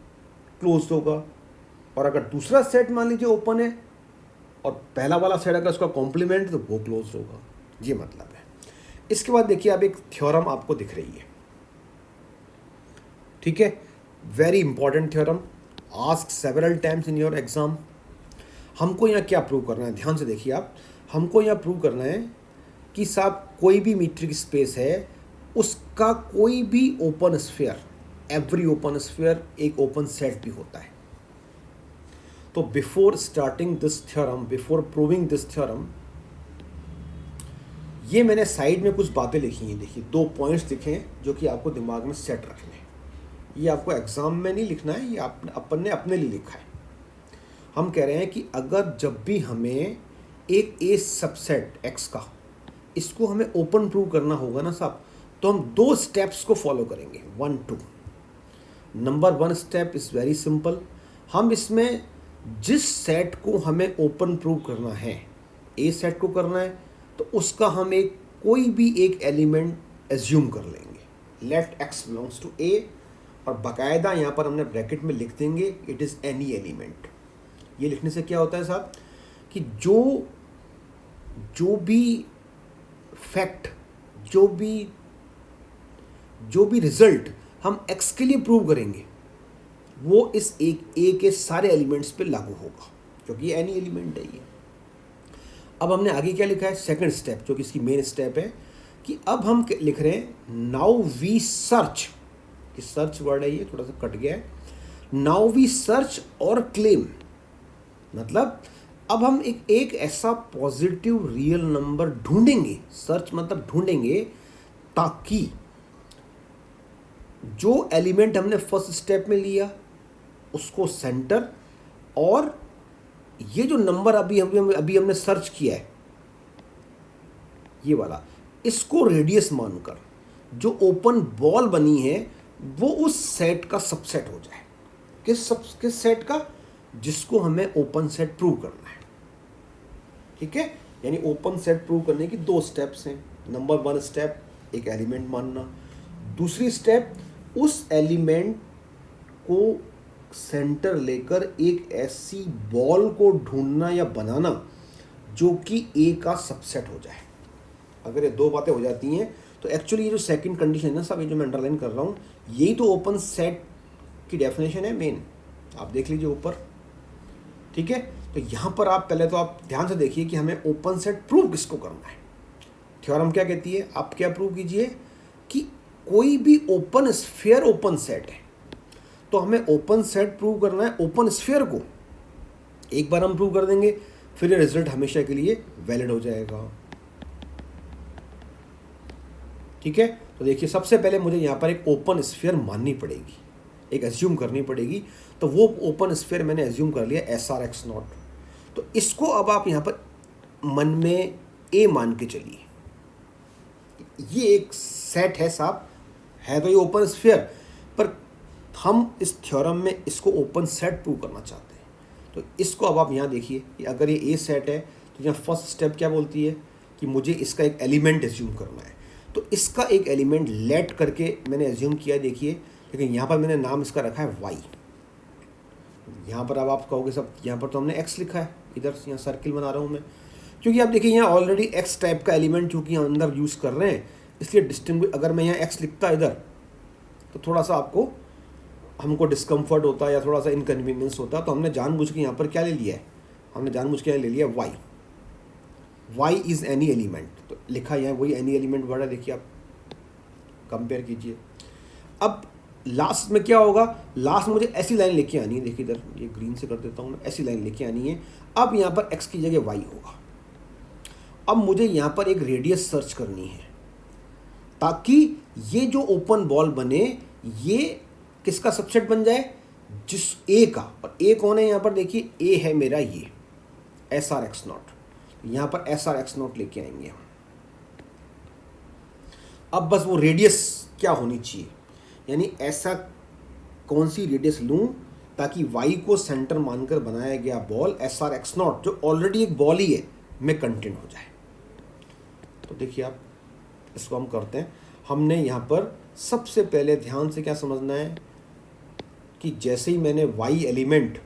क्लोज होगा, और अगर दूसरा सेट मान लीजिए ओपन है और पहला वाला सेट अगर उसका कॉम्प्लीमेंट तो वो क्लोज होगा। ये मतलब है। इसके बाद देखिए अब एक थ्योरम आपको दिख रही है, ठीक है, very important theorem, ask several times in your exam. हमको यहाँ क्या प्रूव करना है, ध्यान से देखिए आप। हमको यहाँ प्रूव करना है कि साहब कोई भी मीट्रिक स्पेस है, उसका कोई भी open sphere, every open sphere एक ओपन सेट भी होता है। तो before starting this theorem, before proving this theorem, ये मैंने साइड में कुछ बातें लिखी हैं। देखिए 2 पॉइंट्स लिखे हैं जो कि आपको दिमाग में सेट रखने हैं। ये आपको एग्जाम में नहीं लिखना है, ये अपन ने अपने लिए लिखा है। हम कह रहे हैं कि अगर जब भी हमें एक ए सबसेट एक्स का, इसको हमें ओपन प्रूव करना होगा ना साहब, तो हम 2 स्टेप्स को फॉलो करेंगे, 1 2। Number 1 step is very simple. हम इसमें जिस सेट को हमें ओपन प्रूव करना है, ए सेट को करना है, तो उसका हम एक कोई भी एक एलिमेंट एज्यूम कर लेंगे। लेट एक्स बिलोंग्स टू ए, और बाकायदा यहाँ पर हमने ब्रैकेट में लिख देंगे इट इज़ एनी एलिमेंट। ये लिखने से क्या होता है साहब कि जो भी फैक्ट, जो भी रिजल्ट हम एक्स के लिए प्रूव करेंगे वो इस एक ए के सारे एलिमेंट्स पे लागू होगा। क्योंकि ये एनी एलिमेंट है ये। अब हमने आगे क्या लिखा है, सेकंड स्टेप, जो कि इसकी मेन स्टेप है, कि अब हम लिख रहे हैं नाउ वी सर्च, कि सर्च वर्ड है ये थोड़ा सा कट गया है, नाउ वी सर्च और क्लेम, मतलब अब हम एक ऐसा पॉजिटिव रियल नंबर ढूंढेंगे, सर्च मतलब ढूंढेंगे, ताकि जो एलिमेंट हमने फर्स्ट स्टेप में लिया उसको सेंटर, और ये जो नंबर अभी हमने सर्च किया है ये वाला, इसको रेडियस मानकर जो ओपन बॉल बनी है वो उस सेट का सबसेट हो जाए। किस सेट का, जिसको हमें ओपन सेट प्रूव करना है। ठीक है, यानी ओपन सेट प्रूव करने की दो स्टेप्स हैं। नंबर वन स्टेप एक एलिमेंट मानना, दूसरी स्टेप उस एलिमेंट को सेंटर लेकर एक ऐसी बॉल को ढूंढना या बनाना जो कि ए का सबसेट हो जाए। अगर ये दो बातें हो जाती हैं तो एक्चुअली ये जो सेकंड कंडीशन है ना सब, ये जो मैं अंडरलाइन कर रहा हूँ, यही तो ओपन सेट की डेफिनेशन है मेन। आप देख लीजिए ऊपर। ठीक है, तो यहाँ पर आप पहले तो आप ध्यान से देखिए कि हमें ओपन सेट प्रूव किसको करना है। थ्योरम क्या कहती है, आप क्या प्रूव कीजिए कि कोई भी ओपन स्फीयर ओपन सेट है, तो हमें ओपन सेट प्रूव करना है ओपन स्फीयर को। एक बार हम प्रूव कर देंगे फिर ये रिजल्ट हमेशा के लिए वैलिड हो जाएगा। ठीक है, तो देखिए सबसे पहले मुझे यहाँ पर एक ओपन स्फीयर माननी पड़ेगी, एक एज्यूम करनी पड़ेगी। तो वो ओपन स्फीयर मैंने एज्यूम कर लिया SRX0। तो इसको अब आप यहाँ पर मन में ए मान के चलिए, ये एक सेट है साहब, है तो ये ओपन स्फीयर, पर हम इस थ्योरम में इसको ओपन सेट प्रूव करना चाहते हैं। तो इसको अब आप यहाँ देखिए कि अगर ये ए सेट है तो यहाँ फर्स्ट स्टेप क्या बोलती है कि मुझे इसका एक एलिमेंट एज्यूम करना है। तो इसका एक एलिमेंट लेट करके मैंने एज्यूम किया, देखिए, लेकिन यहाँ पर मैंने नाम इसका रखा है वाई। यहाँ पर अब आप कहोगे सब, यहाँ पर तो हमने एक्स लिखा है, इधर यहाँ सर्किल बना रहा हूँ मैं, क्योंकि आप देखिए यहाँ ऑलरेडी एक्स टाइप का एलिमेंट क्योंकि यहाँ अंदर यूज़ कर रहे हैं, इसलिए डिस्टिंग्विश, अगर मैं यहाँ एक्स लिखता इधर तो थोड़ा सा हमको डिस्कम्फर्ट होता है या थोड़ा सा इनकन्वीनियंस होता है। तो हमने जानबूझ के यहाँ पर क्या ले लिया है, हमने जानबूझ के यहाँ ले लिया y. Y is any element, तो लिखा यहाँ वही एनी एलिमेंट वर्ड है, देखिए आप कंपेयर कीजिए। अब लास्ट में क्या होगा, लास्ट मुझे ऐसी लाइन लेके आनी है, देखिए इधर ये ग्रीन से कर देता हूँ मैं, ऐसी लाइन लेके आनी है। अब यहाँ पर एक्स की जगह वाई होगा। अब मुझे यहाँ पर एक रेडियस सर्च करनी है ताकि ये जो ओपन बॉल बने ये किसका सबसेट बन जाए, जिस ए का, और ए कौन है यहाँ पर देखिए, ए है मेरा ये SRX0। यहाँ पर SRX0 लेके आएंगे हम। अब बस वो रेडियस क्या होनी चाहिए, यानी ऐसा कौन सी रेडियस लूँ ताकि y को सेंटर मानकर बनाया गया बॉल SRX0 जो ऑलरेडी एक बॉल ही है में कंटेंट हो जाए। तो देखिए आप इसको हम करते हैं। हमने यहाँ पर सबसे पहले ध्यान से क्या समझना है कि जैसे ही मैंने y एलिमेंट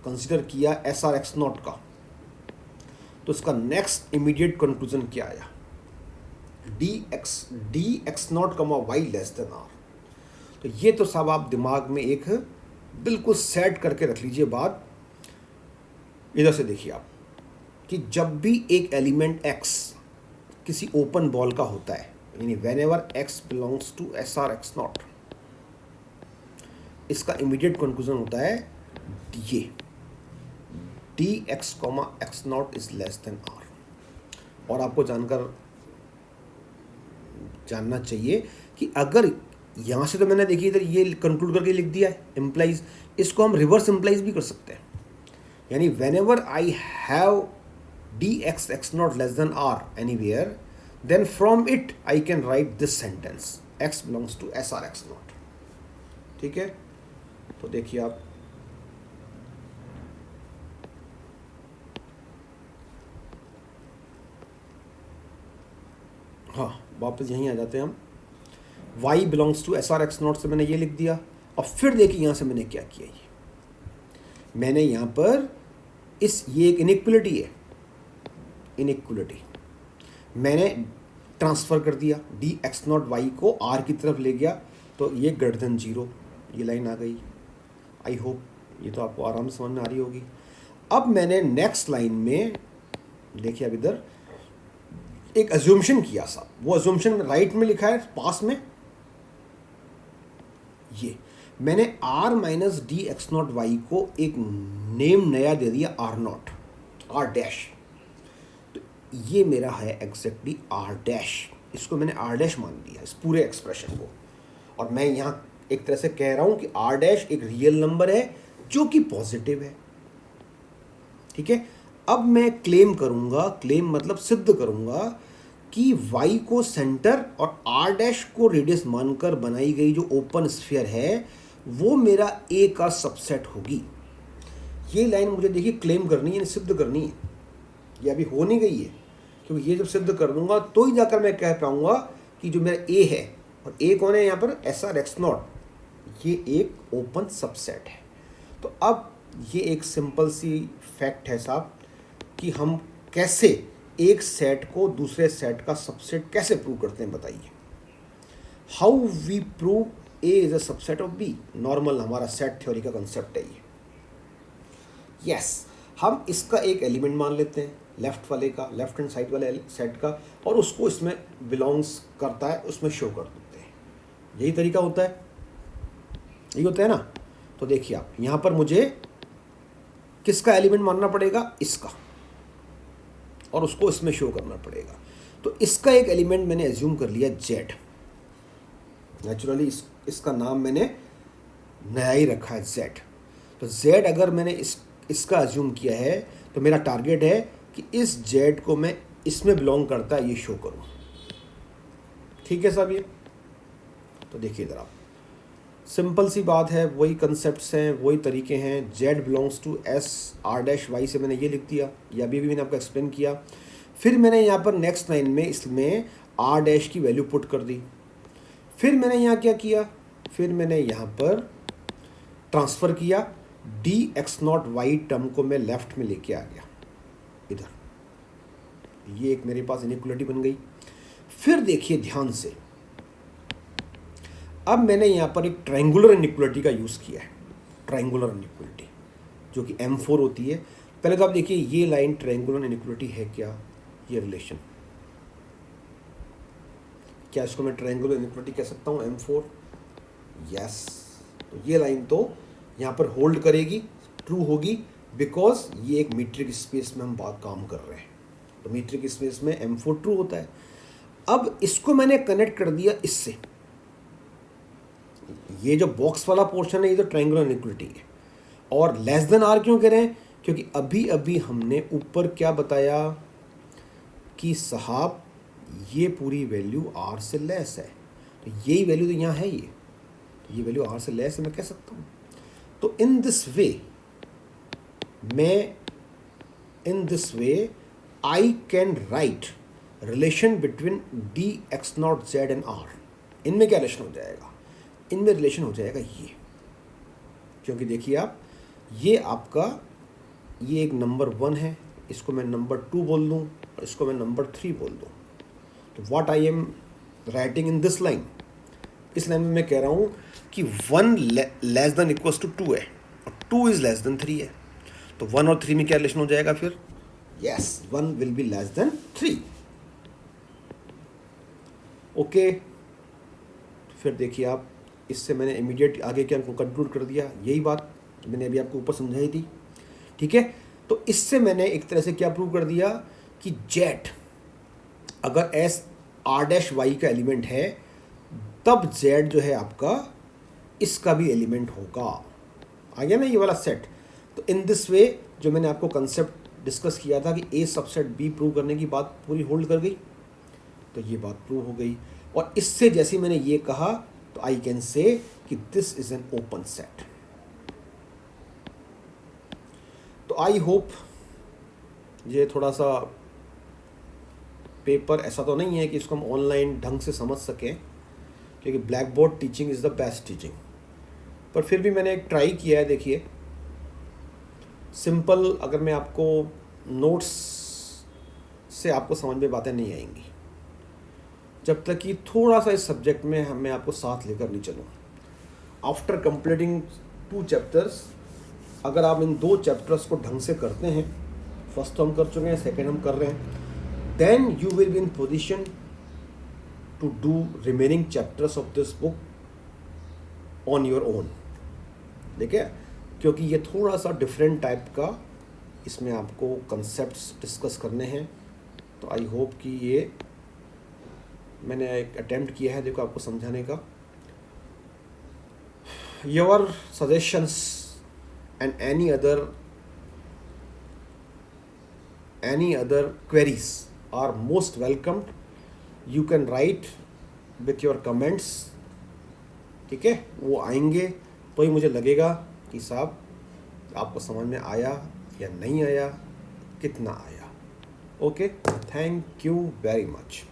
कंसिडर किया SRX0 का, तो इसका नेक्स्ट इमीडिएट कंक्लूजन क्या आया, dx0, y less than r। तो ये तो साहब आप दिमाग में एक बिल्कुल सेट करके रख लीजिए बात। इधर से देखिए आप कि जब भी एक एलिमेंट x किसी ओपन बॉल का होता है, यानी whenever x belongs to SRX0, इसका इमीडिएट कंक्लूजन होता है ये dx, x0 is less than r। और आपको जानना चाहिए कि अगर यहाँ से तो मैंने देखिए इधर ये कंक्लूड करके लिख दिया है इम्प्लाइज, इसको हम रिवर्स इम्प्लाइज भी कर सकते हैं, यानी whenever I have dx, x0 less than r anywhere, then from it I can write this sentence x belongs to SRX0। ठीक है, तो देखिए आप हाँ वापस यहीं आ जाते हैं हम। y बिलोंग्स टू SRX0 से मैंने ये लिख दिया, और फिर देखिए यहाँ से मैंने क्या किया, ये मैंने यहाँ पर ये एक इनइक्वलिटी है, इनइक्वलिटी मैंने ट्रांसफ़र कर दिया, dx0 y को r की तरफ ले गया, तो ये ग्रेटर देन 0 ये लाइन आ गई। आई होप ये तो आपको आराम से समझ में आ रही होगी। अब मैंने नेक्स्ट लाइन में देखिए अब इधर एक अज्यूमशन किया साहब, वो अज्यूमशन राइट में लिखा है पास में, ये मैंने r minus d x not y को एक नेम नया दे दिया r नॉट, r डैश। तो ये मेरा है एग्जैक्टली r डैश, इसको मैंने r डैश मान लिया इस पूरे एक्सप्रेशन को। और मैं यहाँ एक तरह से कह रहा हूँ कि r डैश एक रियल नंबर है जो कि पॉजिटिव है, ठीक है। अब मैं क्लेम करूँगा, क्लेम मतलब सिद्ध करूँगा कि y को सेंटर और r डैश को रेडियस मानकर बनाई गई जो ओपन स्फीयर है वो मेरा A का सबसेट होगी। ये लाइन मुझे देखिए क्लेम करनी है, सिद्ध करनी है, ये अभी हो नहीं गई है, क्योंकि ये जब सिद्ध कर दूंगा तो ही जाकर मैं कह पाऊंगा कि जो मेरा A है, और A कौन है यहाँ पर, SR x नॉट, ये एक ओपन सबसेट है। तो अब ये एक सिंपल सी फैक्ट है साहब कि हम कैसे एक सेट को दूसरे सेट का सबसेट कैसे प्रूव करते हैं, बताइए। How we prove A is a subset of B, normal हमारा सेट थ्योरी का कंसेप्ट है ये। यस, हम इसका एक एलिमेंट मान लेते हैं लेफ्ट वाले का, लेफ्ट हैंड साइड वाले सेट का, और उसको इसमें बिलोंग्स करता है उसमें शो कर देते हैं। यही तरीका होता है, यही होता है ना। तो देखिए आप यहाँ पर मुझे किसका एलिमेंट मानना पड़ेगा, इसका, और उसको इसमें शो करना पड़ेगा। तो इसका एक एलिमेंट मैंने एज्यूम कर लिया Z, नेचुरली इसका नाम मैंने नया ही रखा है Z। तो Z अगर मैंने इसका एज्यूम किया है तो मेरा टारगेट है कि इस Z को मैं इसमें बिलोंग करता है ये शो करूँ, ठीक है साहब। ये तो देखिए इधर आप, सिंपल सी बात है, वही कंसेप्ट्स हैं, वही तरीके हैं। Z belongs to S R dash Y से मैंने ये लिख दिया, या अभी भी मैंने आपको एक्सप्लेन किया। फिर मैंने यहाँ पर नेक्स्ट लाइन में इसमें R डैश की वैल्यू पुट कर दी। फिर मैंने यहाँ क्या किया, फिर मैंने यहाँ पर ट्रांसफ़र किया, d x not y term को मैं लेफ्ट में लेके आ गया इधर, ये एक मेरे पास इनइक्वालिटी बन गई। फिर देखिए ध्यान से, अब मैंने यहाँ पर एक ट्रायंगुलर इनइक्वालिटी का यूज़ किया है, ट्रायंगुलर इनइक्वालिटी जो कि M4 होती है। पहले तो आप देखिए ये लाइन ट्रायंगुलर इनइक्वालिटी है क्या, ये रिलेशन, क्या इसको मैं ट्रायंगुलर इनइक्वालिटी कह सकता हूँ M4? यस। तो ये लाइन तो यहाँ पर होल्ड करेगी, ट्रू होगी, बिकॉज ये एक मीट्रिक स्पेस में हम बात काम कर रहे हैं, तो मीट्रिक स्पेस में M4 ट्रू होता है। अब इसको मैंने कनेक्ट कर दिया इससे, ये जो बॉक्स वाला पोर्शन है ये तो ट्रायंगुलर इनइक्वालिटी है। और लेस देन आर क्यों कह रहे हैं, क्योंकि अभी अभी हमने ऊपर क्या बताया कि साहब ये पूरी वैल्यू R से लेस है, तो यही वैल्यू तो यहाँ है, ये वैल्यू R से लेस है, मैं कह सकता हूँ। तो in this way I can right relation between D x not Z and R। इनमें क्या रिलेशन हो जाएगा, इनमें रिलेशन हो जाएगा ये, क्योंकि देखिए आप, ये आपका ये एक नंबर 1 है, इसको मैं नंबर 2 बोल दूँ और इसको मैं नंबर 3 बोल दूँ। तो what I am writing in this line, इस लाइन में मैं कह रहा हूँ कि 1 लेस देन इक्वल्स टू 2 है और 2 इज लेस देन 3 है। तो 1 और 3 में क्या रिलेशन हो जाएगा फिर, yes, 1 will be less than 3। Okay, फिर देखिए आप, इससे मैंने इमीडिएट आगे क्या कंक्लूड कर दिया, यही बात मैंने अभी आपको ऊपर समझाई थी, ठीक है। तो इससे मैंने एक तरह से क्या प्रूव कर दिया कि Z अगर S R डैश Y का एलिमेंट है तब Z जो है आपका इसका भी एलिमेंट होगा। आ गया ना ये वाला सेट। तो इन दिस वे जो मैंने आपको कंसेप्ट डिस्कस किया था कि A सबसेट B प्रूव करने की बात पूरी होल्ड कर गई, तो ये बात प्रूव हो गई। और इससे जैसे मैंने ये कहा तो आई कैन से कि this is an open set. तो आई होप ये थोड़ा सा पेपर ऐसा तो नहीं है कि इसको हम ऑनलाइन ढंग से समझ सकें, क्योंकि black board teaching is the best teaching, पर फिर भी मैंने एक ट्राई किया है। देखिए सिंपल, अगर मैं आपको नोट्स से आपको समझ में बातें नहीं आएंगी जब तक कि थोड़ा सा इस सब्जेक्ट में मैं आपको साथ लेकर नहीं चलूँ। आफ्टर कंप्लीटिंग 2 चैप्टर्स अगर आप इन 2 चैप्टर्स को ढंग से करते हैं, फर्स्ट तो हम कर चुके हैं, सेकेंड हम कर रहे हैं, then you will be in position to do remaining chapters of this book on your own. ठीक है, क्योंकि ये थोड़ा सा डिफरेंट टाइप का इसमें आपको कंसेप्ट्स डिस्कस करने हैं। तो आई होप कि ये मैंने एक अटेम्प्ट किया है देखो आपको समझाने का। Your suggestions and any other queries are most welcomed. You can write with your comments. ठीक है, वो आएंगे तो ही मुझे लगेगा कि साहब आपको समझ में आया या नहीं आया, कितना आया। Okay, thank you very much.